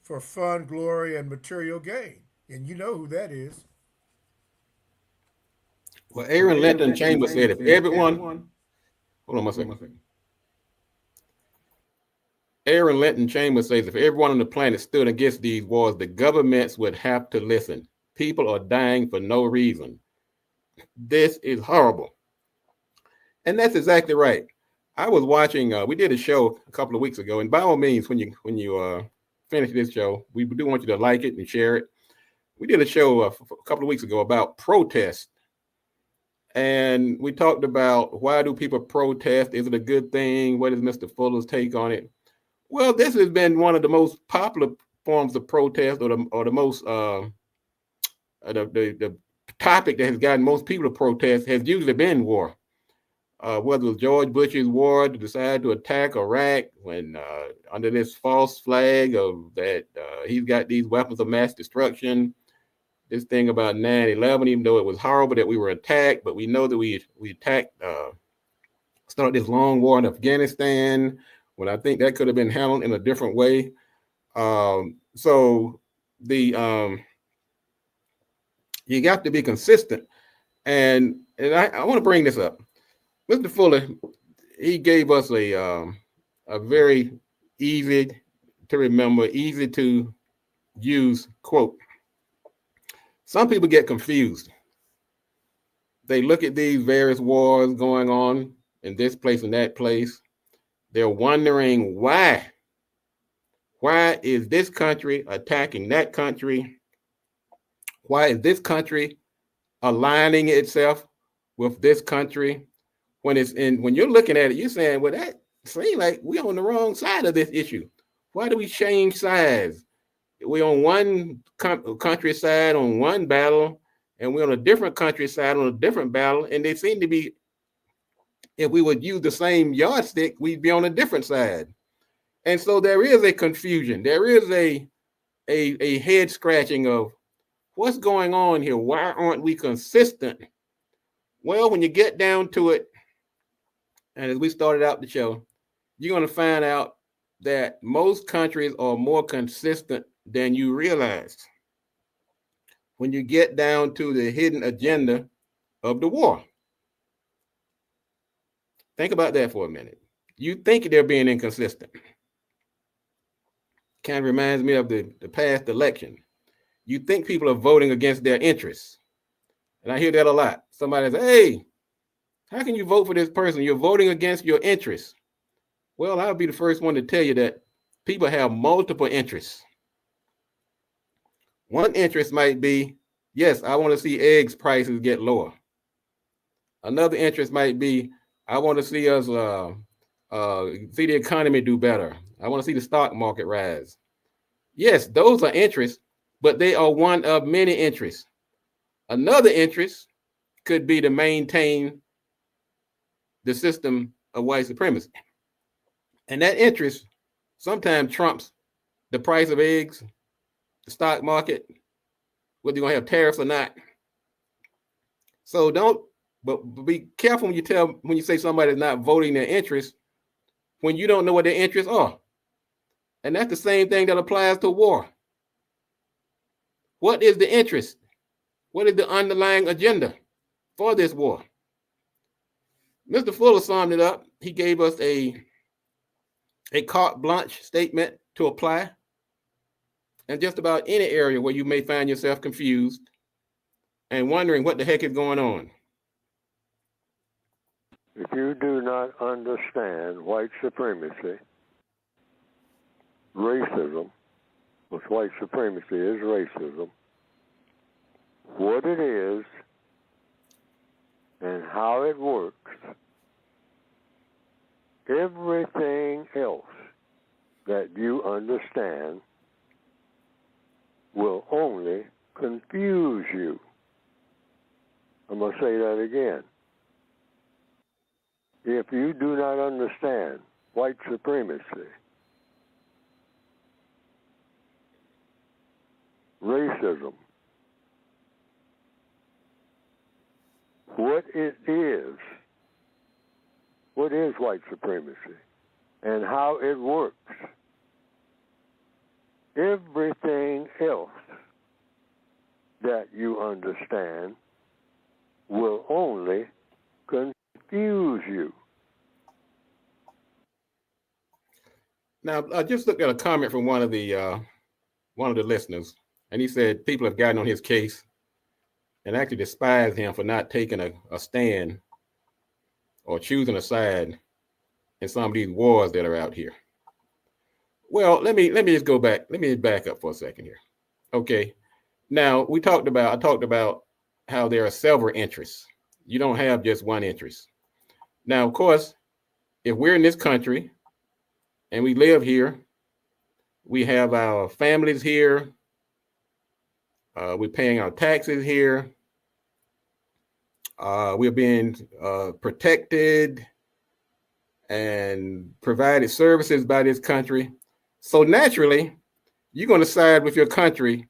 Speaker 2: for fun, glory, and material gain. And you know who that is.
Speaker 3: Well, Aaron Lenton Chambers said if everyone, hold on one second. Aaron Lenton Chambers says if everyone on the planet stood against these wars, the governments would have to listen. People are dying for no reason. This is horrible. And that's exactly right. I was watching, we did a show a couple of weeks ago, and by all means, when you finish this show, we do want you to like it and share it. We did a show a couple of weeks ago about protest. And we talked about, why do people protest? Is it a good thing? What is Mr. Fuller's take on it? Well, this has been one of the most popular forms of protest, or the most the topic that has gotten most people to protest has usually been war. Whether it was George Bush's war to decide to attack Iraq, when under this false flag of that he's got these weapons of mass destruction, this thing about 9/11, even though it was horrible that we were attacked, but we know that we attacked, started this long war in Afghanistan, when I think that could have been handled in a different way. So you got to be consistent. And I want to bring this up. Mr. Fuller, he gave us a very easy to remember, easy to use quote. Some people get confused. They look at these various wars going on in this place and that place. They're wondering why. Why is this country attacking that country? Why is this country aligning itself with this country? When you're looking at it, you're saying, well, that seems like we're on the wrong side of this issue. Why do we change sides? We're on one country side on one battle, and we're on a different country side on a different battle, and they seem to be, if we would use the same yardstick, we'd be on a different side. And so there is a confusion. There is a head scratching of what's going on here. Why aren't we consistent? Well, when you get down to it, and as we started out the show, you're going to find out that most countries are more consistent than you realize when you get down to the hidden agenda of the war. Think about that for a minute. You think they're being inconsistent. Kind of reminds me of the past election. You think people are voting against their interests. And I hear that a lot. Somebody says, hey, how can you vote for this person? You're voting against your interests. Well, I'll be the first one to tell you that people have multiple interests. One interest might be, yes, I want to see eggs prices get lower. Another interest might be, I want to see us see the economy do better. I want to see the stock market rise. Yes, those are interests, but they are one of many interests. Another interest could be to maintain the system of white supremacy. And that interest sometimes trumps the price of eggs, the stock market, whether you're going to have tariffs or not. So but be careful when you say somebody's not voting their interests when you don't know what their interests are. And that's the same thing that applies to war. What is the interest? What is the underlying agenda for this war? Mr. Fuller summed it up. He gave us a carte blanche statement to apply in just about any area where you may find yourself confused and wondering what the heck is going on.
Speaker 4: If you do not understand white supremacy, racism, which white supremacy is racism, what it is and how it works, everything else that you understand will only confuse you. I'm going to say that again. If you do not understand white supremacy, racism, what it is, what is white supremacy, and how it works, everything else that you understand will only confuse you.
Speaker 3: Now, I just looked at a comment from one of the listeners, and he said people have gotten on his case and actually despise him for not taking a stand or choosing a side in some of these wars that are out here. Well, let me just go back. Let me back up for a second here. Okay. Now I talked about how there are several interests. You don't have just one interest. Now, of course, if we're in this country and we live here, we have our families here. We're paying our taxes here. We're being protected and provided services by this country. So naturally, you're going to side with your country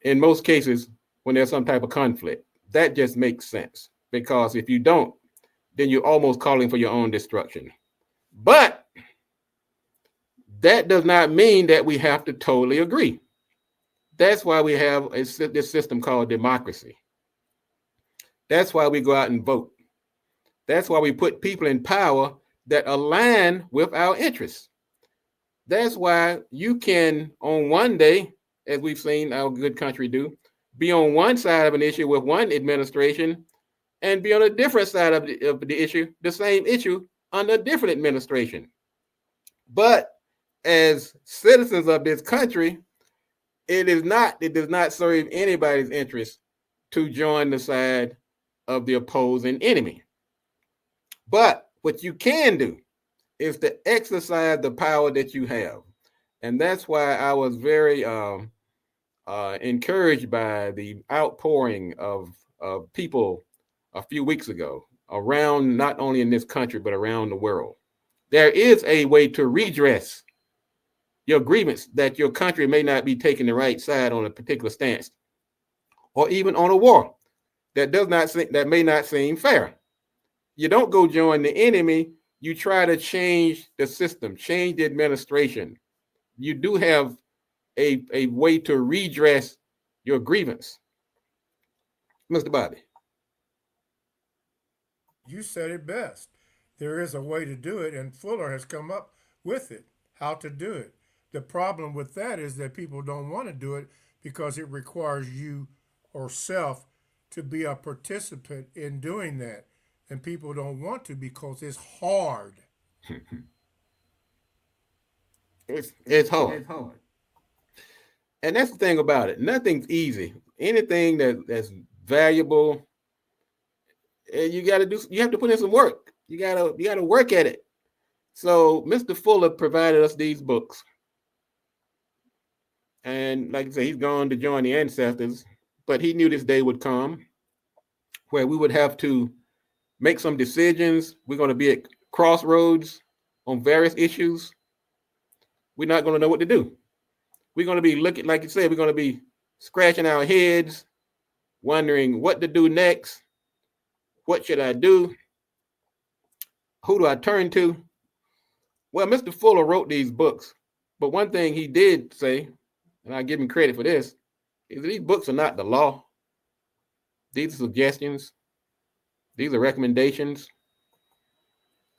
Speaker 3: in most cases when there's some type of conflict. That just makes sense, because if you don't, then you're almost calling for your own destruction. But that does not mean that we have to totally agree. That's why we have this system called democracy. That's why we go out and vote. That's why we put people in power that align with our interests. That's why you can, on one day, as we've seen our good country do, be on one side of an issue with one administration and be on a different side of the issue, the same issue, under a different administration. But as citizens of this country, it does not serve anybody's interest to join the side of the opposing enemy. But what you can do is to exercise the power that you have. And that's why I was very encouraged by the outpouring of people a few weeks ago around, not only in this country, but around the world. There is a way to redress your grievance that your country may not be taking the right side on a particular stance, or even on a war that may not seem fair. You don't go join the enemy. You try to change the system, change the administration. You do have a way to redress your grievance. Mr. Bobby.
Speaker 2: You said it best. There is a way to do it, and Fuller has come up with it, how to do it. The problem with that is that people don't want to do it because it requires you or self to be a participant in doing that. And people don't want to because it's hard.
Speaker 3: It's hard. It's hard. And that's the thing about it. Nothing's easy. Anything that's valuable, you have to put in some work. You gotta work at it. So Mr. Fuller provided us these books. And like I said, he's gone to join the ancestors, but he knew this day would come where we would have to make some decisions. We're going to be at crossroads on various issues. We're not going to know what to do. We're going to be looking, like you said, we're going to be scratching our heads, wondering what to do next. What should I do? Who do I turn to? Well, Mr. Fuller wrote these books, but one thing he did say, and I give him credit for this, is that these books are not the law. These are suggestions. These are recommendations.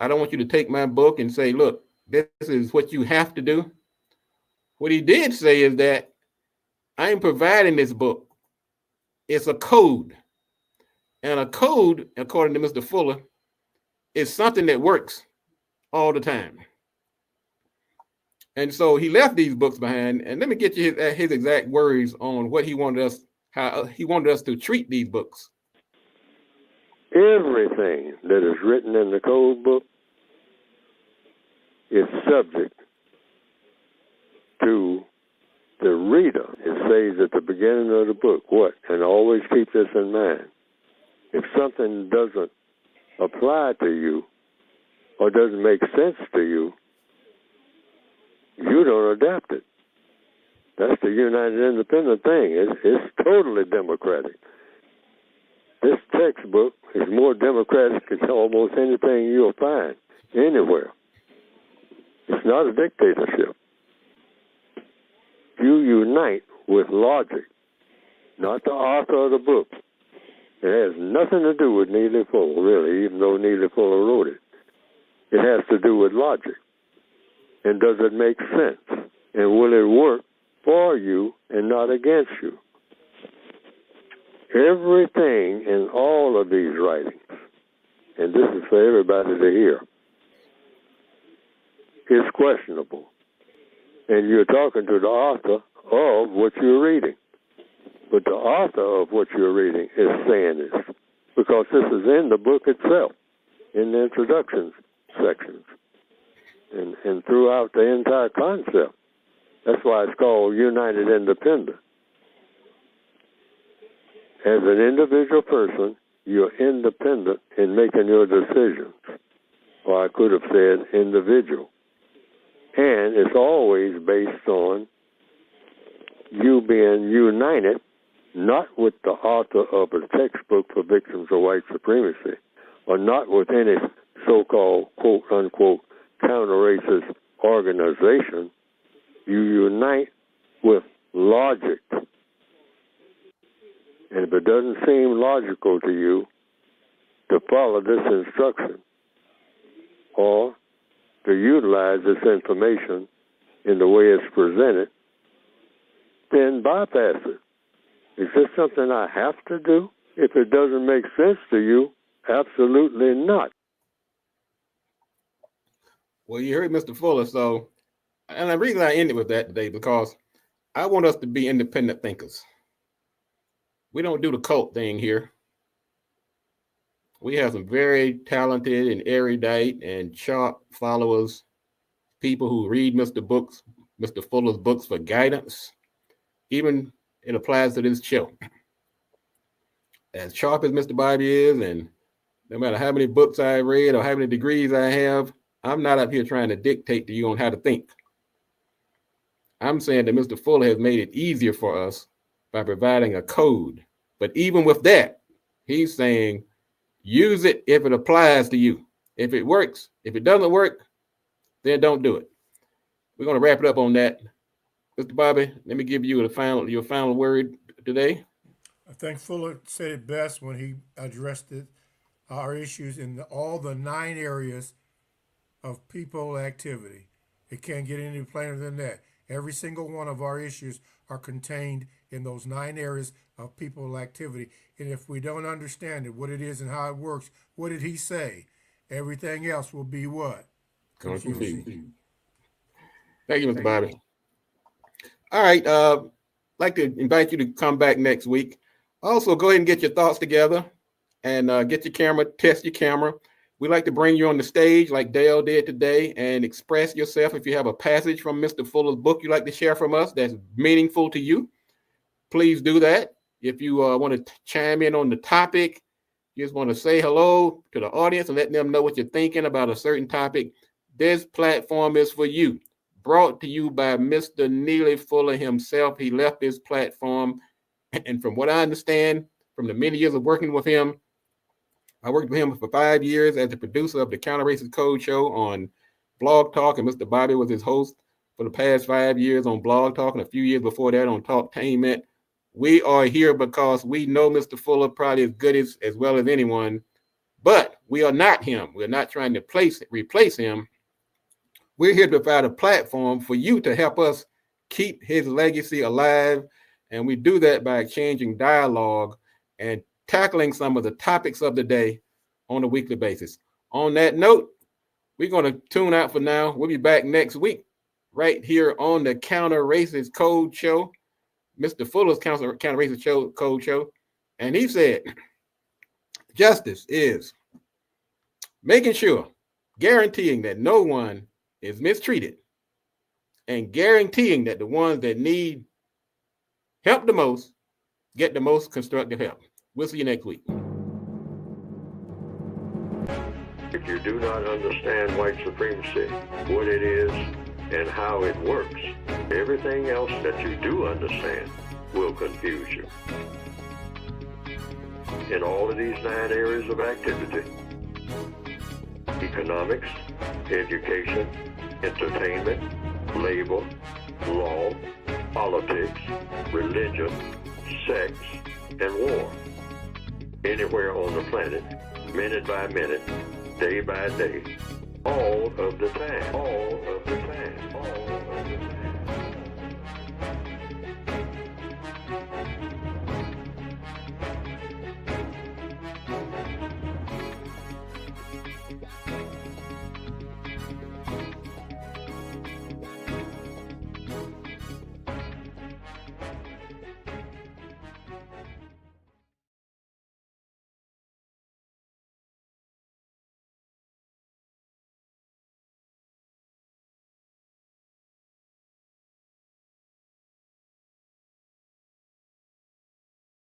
Speaker 3: I don't want you to take my book and say, look, this is what you have to do. What he did say is that I'm providing this book. It's a code. And a code, according to Mr. Fuller, is something that works all the time. And so he left these books behind. And let me get you his exact words on what he wanted us, how he wanted us to treat these books.
Speaker 4: Everything that is written in the code book is subject to the reader. It says at the beginning of the book, what? And always keep this in mind. If something doesn't apply to you or doesn't make sense to you, you don't adapt it. That's the United Independent thing. It's totally democratic. This textbook is more democratic than almost anything you'll find anywhere. It's not a dictatorship. You unite with logic, not the author of the book. It has nothing to do with Neely Fuller, really, even though Neely Fuller wrote it. It has to do with logic. And does it make sense? And will it work for you and not against you? Everything in all of these writings, and this is for everybody to hear, is questionable. And you're talking to the author of what you're reading. But the author of what you're reading is saying this, because this is in the book itself, in the introduction sections, and throughout the entire concept. That's why it's called United Independent. As an individual person, you're independent in making your decisions. Or I could have said individual. And it's always based on you being united, not with the author of a textbook for victims of white supremacy, or not with any so-called, quote-unquote, counter-racist organization. You unite with logic. And if it doesn't seem logical to you to follow this instruction or to utilize this information in the way it's presented, then bypass it. Is this something I have to do? If it doesn't make sense to you, absolutely not.
Speaker 3: Well, you heard Mr. Fuller. So, and the reason I ended with that today, because I want us to be independent thinkers. We don't do the cult thing here. We have some very talented and erudite and sharp followers, people who read Mr. Fuller's books for guidance. Even it applies to this show. As sharp as Mr. Bobby is, and no matter how many books I read or how many degrees I have, I'm not up here trying to dictate to you on how to think. I'm saying that Mr. Fuller has made it easier for us by providing a code. But even with that, he's saying, use it if it applies to you. If it works, if it doesn't work, then don't do it. We're going to wrap it up on that. Mr. Bobby, let me give you your final word today.
Speaker 2: I think Fuller said it best when he addressed our issues in all the 9 areas of people activity. It can't get any plainer than that. Every single one of our issues are contained in those 9 areas of people activity. And if we don't understand it, what it is and how it works, what did he say? Everything else will be what?
Speaker 3: Confusing. Thank you, Mr. Bobby. All right. I'd like to invite you to come back next week. Also, go ahead and get your thoughts together and get your camera, test your camera. We like to bring you on the stage like Dale did today and express yourself. If you have a passage from Mr. Fuller's book you'd like to share from us that's meaningful to you, please do that. If you want to chime in on the topic, you just want to say hello to the audience and let them know what you're thinking about a certain topic, this platform is for you. Brought to you by Mr. Neely Fuller himself. He left his platform. And from what I understand, from the many years of working with him, I worked with him for 5 years as the producer of the Counter Racist Code Show on Blog Talk, and Mr. Bobby was his host for the past 5 years on Blog Talk, and a few years before that on Talktainment. We are here because we know Mr. Fuller probably as good as well as anyone, but we are not him. We're not trying to replace him. We're here to provide a platform for you to help us keep his legacy alive, and we do that by exchanging dialogue and tackling some of the topics of the day on a weekly basis. On that note, we're going to tune out for now. We'll be back next week right here on the Counter Racist Code Show, Mr. Fuller's Counter Racist Code Show. And he said, justice is making sure, guaranteeing that no one is mistreated, and guaranteeing that the ones that need help the most get the most constructive help. We'll see you next week.
Speaker 1: If you do not understand white supremacy, what it is, and how it works, everything else that you do understand will confuse you. In all of these 9 areas of activity, economics, education, entertainment, labor, law, politics, religion, sex, and war. Anywhere on the planet, minute by minute, day by day, all of the time, all of the time, all